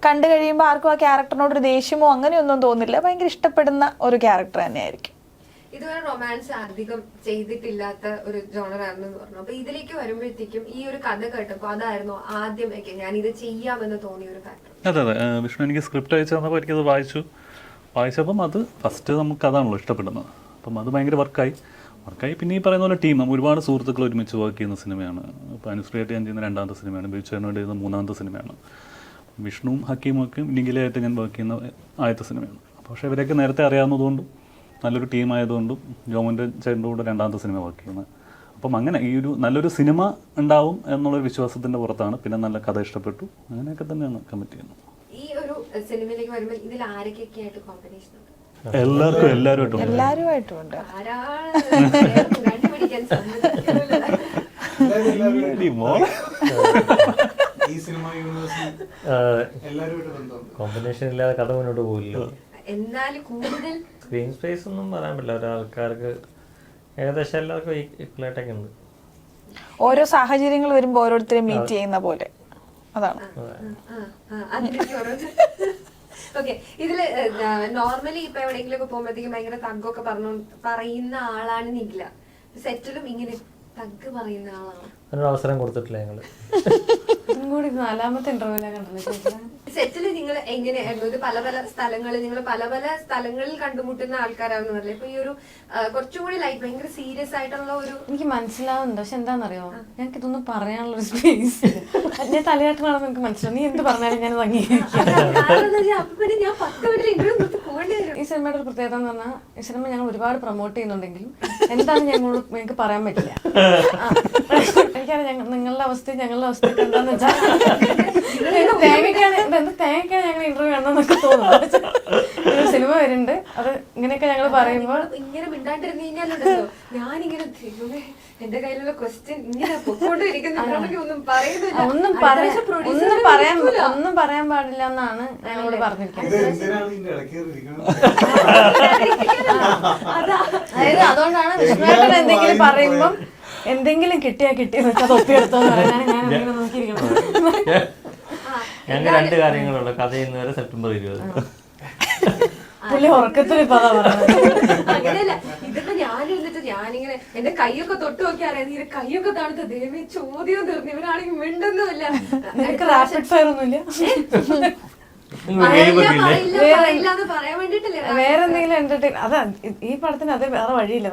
കണ്ടു കഴിയുമ്പോൾ ആർക്കും ആ ക്യാരക്ടറിനോടൊരു ദേഷ്യമോ അങ്ങനെയൊന്നും തോന്നില്ല. ഭയങ്കര ഇഷ്ടപ്പെടുന്ന ഒരു ക്യാരക്ടർ തന്നെയായിരിക്കും. ഇതുവരെ റൊമാൻസ് അധികം ചെയ്തിട്ടില്ലാത്ത ഒരു ജോണറാണെന്ന് പറഞ്ഞു. അപ്പൊ ഇതിലേക്ക് വരുമ്പോഴത്തേക്കും ഈ ഒരു കഥ കേട്ടപ്പോ അതായിരുന്നു ആദ്യമൊക്കെ ഞാൻ ഇത് ചെയ്യാമെന്ന് തോന്നിയ ഒരു ഫാക്ടർ? അതെ വിഷ്ണു എനിക്ക് സ്ക്രിപ്റ്റ് അയച്ചു തന്നപ്പോൾ എനിക്കത് വായിച്ചു. വായിച്ചപ്പം അത് ഫസ്റ്റ് നമുക്ക് അതാണല്ലോ ഇഷ്ടപ്പെടുന്നത്. അപ്പം അത് ഭയങ്കര വർക്കായി പിന്നെ ഈ പറയുന്ന പോലെ ടീം ഒരുപാട് സുഹൃത്തുക്കൾ ഒരുമിച്ച് വർക്ക് ചെയ്യുന്ന സിനിമയാണ്. ഇപ്പോൾ അനുശ്രീയായിട്ട് ഞാൻ ചെയ്യുന്ന 2ാമത്തെ സിനിമയാണ്, ബിജുചേട്ടനോട് ചെയ്യുന്ന 3ാമത്തെ സിനിമയാണ്, വിഷ്ണുവും ഹക്കീമും ഒക്കെ നിഖിലയായിട്ട് ഞാൻ വർക്ക് ചെയ്യുന്ന ആദ്യത്തെ സിനിമയാണ്. പക്ഷേ ഇവരെയൊക്കെ നേരത്തെ അറിയാവുന്നതുകൊണ്ടും നല്ലൊരു ടീമായതുകൊണ്ടും ജോമൻ്റെ ചേട്ടൻ്റെ കൂടെ 2ാമത്തെ സിനിമ വർക്ക് ചെയ്യുന്നത്. അപ്പം അങ്ങനെ ഈ ഒരു നല്ലൊരു സിനിമ ഉണ്ടാവും എന്നുള്ളൊരു വിശ്വാസത്തിൻ്റെ പുറത്താണ്. പിന്നെ നല്ല കഥ ഇഷ്ടപ്പെട്ടു, അങ്ങനെയൊക്കെ തന്നെയാണ് കമ്മിറ്റ് ചെയ്യുന്നത്. ഈ ഒരു സിനിമയിലേക്ക് വരുമ്പോൾ ഇതിൽ ആരൊക്കെ ആയിട്ട് കോമ്പിനേഷൻ ഉണ്ട്? എല്ലാവരുമായിട്ടും ഉണ്ട്. കണ്ടുപിടിക്കാൻ സമ്മതിക്കുന്നില്ല. ഈ സിനിമ യൂണിവേഴ്സിൽ എല്ലാവരുമായിട്ട് ബന്ധമുണ്ട്. കോമ്പിനേഷൻ ഇല്ലാതെ കഥ മുന്നോട്ട് പോകില്ല. എന്നാലും കൂടുതൽ സ്ക്രീൻ സ്പേസ് ഒന്നും പറയാൻ പറ്റില്ല. ഒരാൾക്കാർക്ക് ഏകദേശം എല്ലാവർക്കും ഈക്വലായിട്ടൊക്കെ ഉണ്ട്. ഓരോ സാഹചര്യങ്ങൾ വരുമ്പോൾ ഓരോരുത്തരും മീറ്റ് ചെയ്യുന്ന പോലെ അതാണ്. ഓക്കെ, ഇതില് നോർമലി ഇപ്പൊ എവിടെയെങ്കിലും ഒക്കെ പോകുമ്പോഴത്തേക്കും ഭയങ്കര തഗ്ഗൊക്കെ പറയുന്ന ആളാണ് നിഖില. സെറ്റിലും ഇങ്ങനെ തഗ് പറയുന്ന ആളാണ്. അതിനൊരു അവസരം കൊടുത്തിട്ടില്ല ഞങ്ങള്. ഇതും കൂടി 4ാമത്തെ ഇന്റർവ്യൂലാണ് കണ്ടത്. സെറ്റില് നിങ്ങൾ എങ്ങനെയായിരുന്നു? ഇത് പല പല സ്ഥലങ്ങളിൽ നിങ്ങൾ പല പല സ്ഥലങ്ങളിൽ കണ്ടുമുട്ടുന്ന ആൾക്കാരാണെന്ന് പറഞ്ഞില്ലേ. ഇപ്പൊ ഈ ഒരു കുറച്ചും കൂടി ലൈഫ് ഭയങ്കര സീരിയസ് ആയിട്ടുള്ള ഒരു എനിക്ക് മനസ്സിലാവുന്നുണ്ട്, പക്ഷെ എന്താണെന്നറിയോ, ഞങ്ങൾക്ക് ഇതൊന്നും പറയാനുള്ള ഒരു സ്പേസ് ഞാൻ തലയാട്ടമാണെന്ന് എനിക്ക് മനസ്സിലാവും. നീ എന്ത് പറഞ്ഞാലും ഞാൻ അംഗീകരിക്കും. അപ്പൊ പിന്നെ ഞാൻ 10 മിനിറ്റ് ഇന്റർവ്യൂ നിർത്തി പോകേണ്ടി വരും. ഈ സിനിമയുടെ ഒരു പ്രത്യേകത എന്ന് പറഞ്ഞാൽ ഈ സിനിമ ഞങ്ങൾ ഒരുപാട് പ്രൊമോട്ട് ചെയ്യുന്നുണ്ടെങ്കിലും എന്താണ് ഞങ്ങൾക്ക് പറയാൻ പറ്റില്ല. എനിക്കറിയാം നിങ്ങളുടെ അവസ്ഥയും ഞങ്ങളുടെ അവസ്ഥയൊക്കെ എന്താന്ന് വെച്ചാൽ തേങ്ങയ്ക്കാണ് ഞങ്ങൾ ഇന്റർവ്യൂ കാണണമെന്നൊക്കെ തോന്നുന്നു. സിനിമ വരുന്നുണ്ട്, അത് ഇങ്ങനെയൊക്കെ ഞങ്ങൾ പറയുമ്പോൾ ഇങ്ങനെ മിണ്ടാണ്ടിരുന്ന് കഴിഞ്ഞാലുണ്ടല്ലോ ഞാനിങ്ങനെ എന്റെ കയ്യിലുള്ള ക്വസ്റ്റ്യൻ ഇങ്ങനെ പൊക്കോണ്ടിരിക്കുന്ന ഒന്നും പറയാൻ പാടില്ല എന്നാണ് ഞങ്ങളോട് പറഞ്ഞിരിക്കുന്നത്. അതായത് അതുകൊണ്ടാണ് വിഷ്ണുവേട്ടൻ എന്തെങ്കിലും പറയുമ്പം എന്തെങ്കിലും കിട്ടിയെന്ന് വെച്ചാൽ ഒപ്പിയെടുത്തോന്ന് പറയാനാണ് ഞാൻ അങ്ങനെ നോക്കിയിരിക്കുന്നത്. ഞങ്ങൾക്ക് 2 കാര്യങ്ങളുണ്ട്. കഥ ഇന്ന് വരെ സെപ്റ്റംബർ 20. പുള്ളി ഉറക്കത്തിൽ ഇപ്പൊ അതാ പറയുന്നത്. അങ്ങനെയല്ല, ഇതിപ്പോ ഞാനിങ്ങനെ എന്റെ കൈയൊക്കെ തൊട്ട് നോക്കി അറിയാം. ഈ കൈയൊക്കെ തണുത്ത് ദേവി ചോദ്യം തീർന്നു. ഇവരാണെങ്കിൽ മിണ്ടുന്നുമില്ല. നിനക്ക് റാപ്പിഡ് ഫയർ ഒന്നുമില്ല? പറയാൻ വേണ്ടിട്ടല്ലേ വേറെ എന്തെങ്കിലും എന്റർടൈൻ അതാ ഈ പടത്തിന് അത് വേറെ വഴിയില്ല.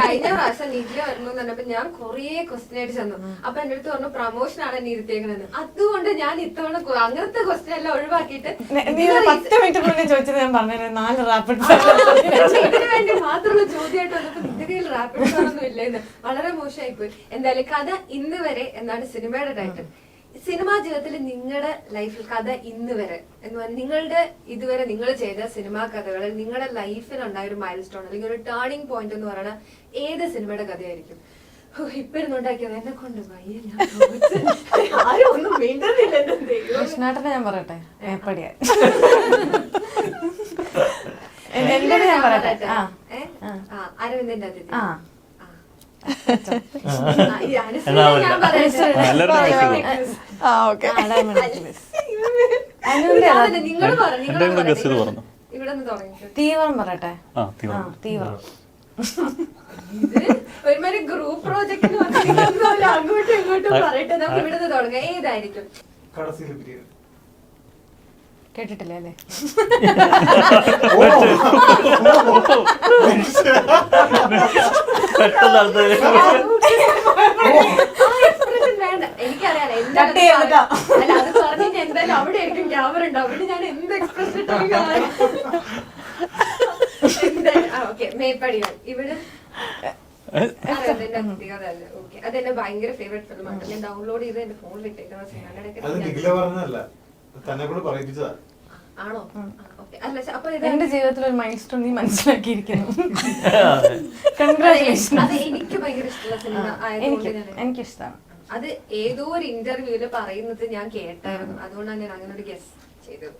കഴിഞ്ഞ പ്രാവശ്യം നിഖില വരണം എന്ന് പറഞ്ഞപ്പോ ഞാൻ കൊറേ ക്വസ്റ്റ്യൻ ആയിട്ട് ചെന്നു. അപ്പൊ എന്റെ അടുത്ത് പറഞ്ഞു പ്രമോഷൻ ആണ് എന്നെ ഇരുത്തിയേക്കണെന്ന്. അതുകൊണ്ട് ഞാൻ ഇത്തവണ അങ്ങനത്തെ ക്വസ്റ്റ്യൻ എല്ലാം ഒഴിവാക്കിയിട്ട് 10 മിനിറ്റ് മുന്നേ ചോദിച്ചത് ഞാൻ പറഞ്ഞു 4 റാപ്പിഡ് ഇതിനു വേണ്ടി മാത്രമുള്ള ചോദ്യമായിട്ട് വന്നപ്പോ നിന്റെ കയ്യിൽ റാപ്പിഡ് ഒന്നും ഇല്ലെന്ന് വളരെ മോശമായിപ്പോയി. എന്തായാലും കഥ ഇന്ന് വരെ എന്നാണ് സിനിമയുടെ ടൈറ്റിൽ. സിനിമാ ജീവിതത്തിൽ നിങ്ങളുടെ ലൈഫിൽ കഥ ഇന്ന് വരെ എന്ന് പറഞ്ഞാൽ നിങ്ങളുടെ ഇതുവരെ നിങ്ങൾ ചെയ്ത സിനിമാ കഥകളിൽ നിങ്ങളുടെ ലൈഫിൽ ഉണ്ടായ ഒരു മൈൽ സ്റ്റോൺ അല്ലെങ്കിൽ ഒരു ടേണിംഗ് പോയിന്റ് എന്ന് പറയുന്ന ഏത് സിനിമയുടെ കഥയായിരിക്കും? ഇപ്പൊ ഇരുന്നുണ്ടാക്കിയത് എന്നെ കൊണ്ട് വയ്യ, ആരും ഒന്നും മിണ്ടുന്നില്ല. കൃഷ്ണാട്ടനെ ഞാൻ പറയട്ടെ, ഏപ്പടിയാ എന്റെ ഞാൻ പറയട്ടെ. അരവിന്ദന്റെ അതിഥി. നിങ്ങൾ തീവ്രം പറയട്ടെ. തീവ്രം ഒരുമാതിരി ഗ്രൂപ്പ് പ്രോജക്റ്റ് അങ്ങോട്ടും ഇങ്ങോട്ടും പറയട്ടെ. നമുക്ക് ഇവിടുന്ന് തുടങ്ങാം. ഏതായിരിക്കും? കേട്ടിട്ടില്ല അല്ലേ? വേണ്ട, എനിക്കറിയാലോ അല്ല അത് പറഞ്ഞിട്ട് എന്തായാലും അവിടെ ആയിരിക്കും ക്യാമറ ഉണ്ടാവും. അവിടെ ഞാൻ എന്ത് എക്സ്പ്രഷൻ മേപ്പടികൾ ഇവിടെ അതെന്റെ ഭയങ്കര ഫേവറേറ്റ് ഫിലിമാണ്. ഞാൻ ഡൗൺലോഡ് ചെയ്ത് എന്റെ ഫോണിൽ ഇട്ടേക്കുന്ന ആണോ? എന്റെ ജീവിതത്തിൽ ഒരു മൈൽ സ്റ്റോൺ നീ മനസ്സിലാക്കിയിരിക്കുന്നു. അത് എനിക്ക് ഭയങ്കര ഇഷ്ടമുള്ള സിനിമ ആയതുകൊണ്ട് എനിക്കിഷ്ടമാണ്. അത് ഏതോ ഒരു ഇന്റർവ്യൂല് പറയുന്നത് ഞാൻ കേട്ടായിരുന്നു. അതുകൊണ്ടാണ് ഞാൻ അങ്ങനെ ഒരു ഗസ് ചെയ്തത്.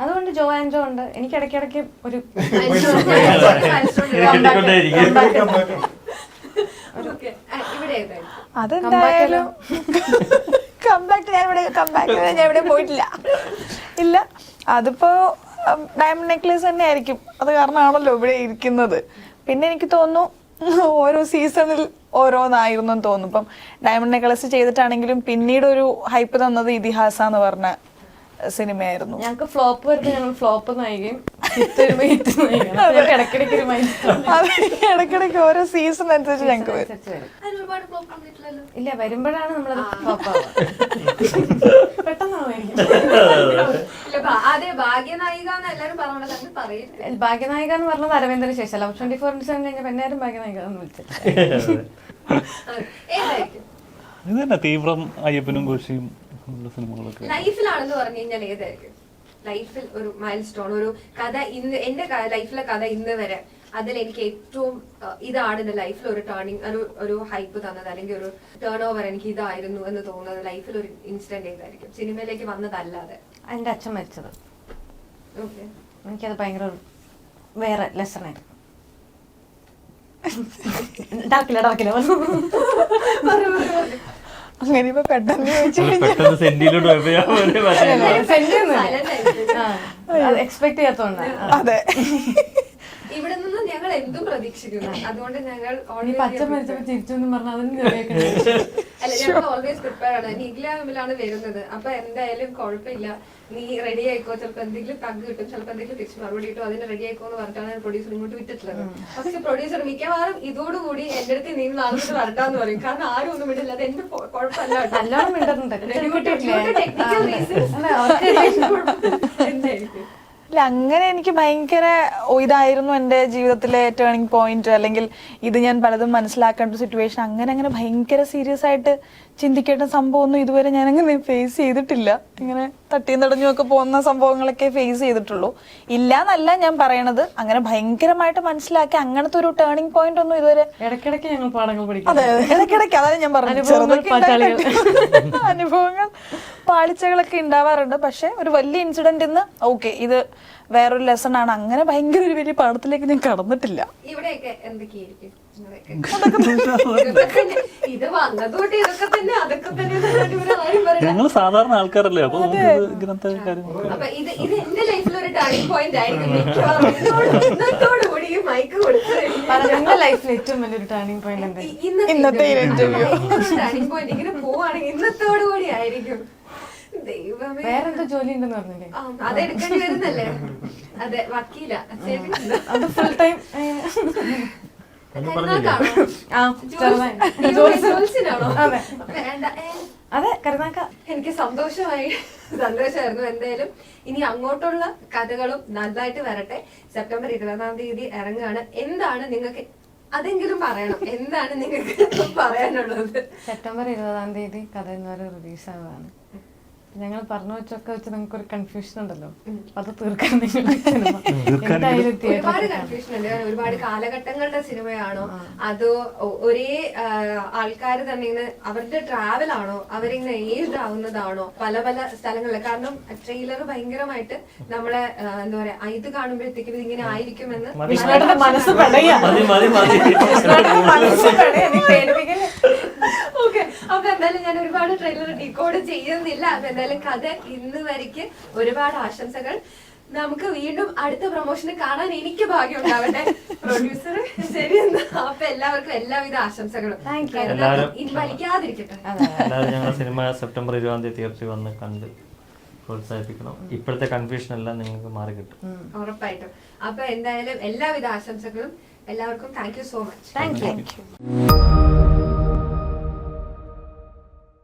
അതുകൊണ്ട് ജോ ആൻഡ് ജോ ഉണ്ട്. എനിക്ക് ഇടയ്ക്കിടയ്ക്ക് ഒരു അതെന്തായാലും ഞാൻ ഇവിടെ പോയിട്ടില്ല. ഇല്ല, അതിപ്പോ ഡയമണ്ട് നെക്ലേസ് തന്നെ ആയിരിക്കും. അത് കാരണമാണല്ലോ ഇവിടെ ഇരിക്കുന്നത്. പിന്നെ എനിക്ക് തോന്നുന്നു ഓരോ സീസണിൽ ഓരോന്നായിരുന്നു തോന്നുന്നു. ഇപ്പം ഡയമണ്ട് നെക്ലേസ് ചെയ്തിട്ടാണെങ്കിലും പിന്നീട് ഒരു ഹൈപ്പ് തന്നത് ഇതിഹാസ എന്ന് പറഞ്ഞ സിനിമയായിരുന്നു. ഞങ്ങൾക്ക് ഫ്ലോപ്പ് വരുമ്പോൾ ഞങ്ങൾ ഫ്ലോപ്പ് നായികയും ഇടയ്ക്കിടയ്ക്ക് ഒരു മൈൻഡ് അത് ഇടയ്ക്കിടയ്ക്ക് ഓരോ സീസൺ അനുസരിച്ച് ഞങ്ങൾക്ക് വരും. അതിന് ഒരുപാട് ഫ്ലോപ്പ് വന്നിട്ടില്ലല്ലോ. ഇല്ല, വരുമ്പോഴാണ് നമ്മളത് പെട്ടെന്നാവും. അതെ, ഭാഗ്യനായിക എന്ന് എല്ലാരും പറഞ്ഞത് അങ്ങനെ പറയില്ല. ഭാഗ്യനായിക എന്ന് പറഞ്ഞത് അരവിന്ദന് ശേഷം ലവ് 24/7 കഴിഞ്ഞ പെണ്ണാരും ഭാഗ്യനായിക എന്ന് വിളിച്ചത്. ഏതായിരിക്കും ഇത് തന്നെ തീവ്രം, അയ്യപ്പനും കോശിയും ഉള്ള സിനിമകളൊക്കെ. ലൈഫിലാണെന്ന് പറഞ്ഞു കഴിഞ്ഞാൽ ഏതായിരിക്കും ലൈഫിൽ ഒരു മൈൽ സ്റ്റോൺ, ഒരു കഥ ഇന്ന് എന്റെ ലൈഫിലെ കഥ ഇന്ന് വരെ അതിൽ എനിക്ക് ഏറ്റവും ഇതാണ് എന്റെ ലൈഫിൽ ഒരു ടേണിംഗ്, ഒരു ഹൈപ്പ് തന്നത് അല്ലെങ്കിൽ ഒരു ടേൺ ഓവർ എനിക്ക് ഇതായിരുന്നു എന്ന് തോന്നുന്നത് ലൈഫിൽ ഒരു ഇൻസിഡന്റ് ഏതായിരിക്കും സിനിമയിലേക്ക് വന്നതല്ലാതെ? എൻ്റെ അച്ഛൻ മരിച്ചത്. ഓക്കെ, എനിക്കത് ഭയങ്കര വേറെ ലെസണായിരുന്നു. ഡാക്കില്ല അങ്ങനെ ഇപ്പൊ പെട്ടെന്ന് ചോദിച്ചു പെട്ടെന്ന് സെന്റിയിലോട്ട് എക്സ്പെക്ട് ചെയ്യാത്തോണ്ടാ. അതെ, ഇവിടെ നിന്ന് ഞങ്ങൾ എന്തും പ്രതീക്ഷിക്കുന്നു, അതുകൊണ്ട് ഞങ്ങൾ അച്ഛൻ മരിച്ചപ്പോ ചിരിച്ചു എന്ന് പറഞ്ഞാൽ അതിന് അല്ല, ഞങ്ങൾ ഓൾവേസ് പ്രിപ്പയർ ആണ്. നിഖിലാണ് വരുന്നത്, അപ്പൊ എന്തായാലും കുഴപ്പമില്ല, നീ റെഡി ആയിക്കോ, ചിലപ്പോ എന്തെങ്കിലും തഗ് കിട്ടും, ചിലപ്പോ എന്തെങ്കിലും തിരിച്ച് മറുപടി കിട്ടും, അതിന് റെഡി ആയിക്കോ എന്ന് പറഞ്ഞിട്ടാണ് പ്രൊഡ്യൂസർ ഇങ്ങോട്ട് വിട്ടിട്ടുള്ളത്. പക്ഷെ പ്രൊഡ്യൂസർ മിക്കവാറും ഇതോടുകൂടി എന്റെ അടുത്ത് നീ നാളെ വരട്ടാന്ന് പറയും, കാരണം ആരും ഒന്നും വിടില്ല. അത് എന്റെ കുഴപ്പമല്ല, നല്ലോണം മിണ്ടുന്നുണ്ട്. ടെക്നിക്കൽ റീസൺസ് എന്തായിരിക്കും? അല്ല, അങ്ങനെ എനിക്ക് ഭയങ്കര ഇതായിരുന്നു എൻ്റെ ജീവിതത്തിലെ ടേണിംഗ് പോയിന്റ്, അല്ലെങ്കിൽ ഇത് ഞാൻ പലതും മനസ്സിലാക്കേണ്ട സിറ്റുവേഷൻ, അങ്ങനെ ഭയങ്കര സീരിയസ് ആയിട്ട് ചിന്തിക്കേണ്ട സംഭവമൊന്നും ഇതുവരെ ഞാൻ അങ്ങനെ ഫേസ് ചെയ്തിട്ടില്ല. ഇങ്ങനെ തട്ടിയും തടഞ്ഞും ഒക്കെ പോകുന്ന സംഭവങ്ങളൊക്കെ ഫേസ് ചെയ്തിട്ടുള്ളൂ. ഇല്ല എന്നല്ല ഞാൻ പറയണത്, അങ്ങനെ ഭയങ്കരമായിട്ട് മനസ്സിലാക്കി അങ്ങനത്തെ ഒരു ടേണിംഗ് പോയിന്റ് ഒന്നും ഇതുവരെ. ഇടയ്ക്കിടയ്ക്ക് ഞങ്ങൾ പാഠങ്ങൾ പഠിക്കും. അതെ, ഇടയ്ക്കിടയ്ക്ക് അതാണ് ഞാൻ പറഞ്ഞത്, അനുഭവങ്ങൾ പാളിച്ചകളൊക്കെ ഉണ്ടാവാറുണ്ട്. പക്ഷെ ഒരു വലിയ ഇൻസിഡന്റ് ഇന്ന് ഓക്കെ, ഇത് വേറൊരു ലെസൺ ആണ്, അങ്ങനെ ഭയങ്കര ഒരു വലിയ പാഠത്തിലേക്ക് ഞാൻ കടന്നിട്ടില്ല. ഇവിടെയൊക്കെ എന്തൊക്കെയായിരിക്കും ഇത് വന്നതുകൊണ്ട് ഇതൊക്കെ തന്നെ അതൊക്കെ തന്നെ ഞങ്ങൾ സാധാരണ ആൾക്കാരല്ലേ, അപ്പൊ ഇങ്ങനത്തെ കാര്യങ്ങളൊക്കെ. അപ്പൊ ഇത് എന്റെ ലൈഫിൽ ഒരു ടേണിംഗ് പോയിന്റ് ആയിരിക്കും മിക്കവാറും. ഇന്നത്തോടുകൂടി ഈ മൈക്ക് കൊടുത്തു ഞങ്ങളുടെ ലൈഫിൽ ഏറ്റവും വലിയൊരു ടേണിംഗ് പോയിന്റ് എന്താ? ഇന്നത്തെ ടേണിംഗ് പോയിന്റ് ഇങ്ങനെ പോവാണെങ്കിൽ ഇന്നത്തോടുകൂടി ആയിരിക്കും. ദൈവമേ, വേറെന്തോ ജോലി ഉണ്ടെന്ന് പറഞ്ഞില്ലേ? അതെടുക്കേണ്ടി വരുന്നല്ലേ? അതെ, വക്കീല. അത് ഫുൾ ടൈം അതെ കരുനാക്ക. എനിക്ക് സന്തോഷമായിരുന്നു. എന്തായാലും ഇനി അങ്ങോട്ടുള്ള കഥകളും നന്നായിട്ട് വരട്ടെ. സെപ്റ്റംബർ 20-ാം തീയതി ഇറങ്ങുകയാണ്. എന്താണ് നിങ്ങൾക്ക് അതെങ്കിലും പറയണം, എന്താണ് നിങ്ങൾക്ക് പറയാനുള്ളത്? സെപ്റ്റംബർ 20-ാം തീയതി കഥ എന്നൊരു റിലീസ് ആവുകയാണ്. ഞങ്ങൾ പറഞ്ഞു വെച്ചൊക്കെ വെച്ച് നിങ്ങൾക്ക് ഒരു കൺഫ്യൂഷൻ ഉണ്ടല്ലോ, അത് തീർക്കാൻ ഒരുപാട് കൺഫ്യൂഷൻ ഉണ്ട്. ഒരുപാട് കാലഘട്ടങ്ങളുടെ സിനിമയാണോ അതോ ഒരേ ആൾക്കാർ തന്നെ ഇങ്ങനെ അവരുടെ ട്രാവൽ ആണോ, അവരിങ്ങനെ ഏജ്ഡ് ആവുന്നതാണോ, പല പല സ്ഥലങ്ങളില്? കാരണം ട്രെയിലർ ഭയങ്കരമായിട്ട് നമ്മളെ എന്താ പറയാ, ഇത് കാണുമ്പോഴത്തേക്കും ഇതിങ്ങനെ ആയിരിക്കുമെന്ന് മനസ്സ് ഓക്കെ. അപ്പൊ എന്തായാലും ഞാൻ ഒരുപാട് ട്രെയിലർ ഡീകോഡ് ചെയ്യുന്നില്ല. അപ്പൊ എന്തായാലും കഥ ഇന്ന് വരയ്ക്ക് ഒരുപാട് ആശംസകൾ. നമുക്ക് വീണ്ടും അടുത്ത പ്രൊമോഷന് കാണാൻ എനിക്ക് ഭാഗ്യം ഉണ്ടാവട്ടെ പ്രൊഡ്യൂസർ. ശരി, എന്നാ അപ്പൊ എല്ലാവർക്കും എല്ലാവിധ ആശംസകളും. വലിക്കാതിരിക്കട്ടെ. എല്ലാവരും ഞങ്ങളുടെ സിനിമ സെപ്റ്റംബർ 20-ാം തീയതി തിയേറ്ററിൽ വന്ന് കണ്ട് പ്രോത്സാഹിപ്പിക്കണം. ഇപ്പോഴത്തെ കൺഫ്യൂഷൻ എല്ലാം നിങ്ങൾക്ക് മാറി കിട്ടും ഉറപ്പായിട്ടും. അപ്പൊ എന്തായാലും എല്ലാവിധ ആശംസകളും എല്ലാവർക്കും. Thank you so much. Thank you.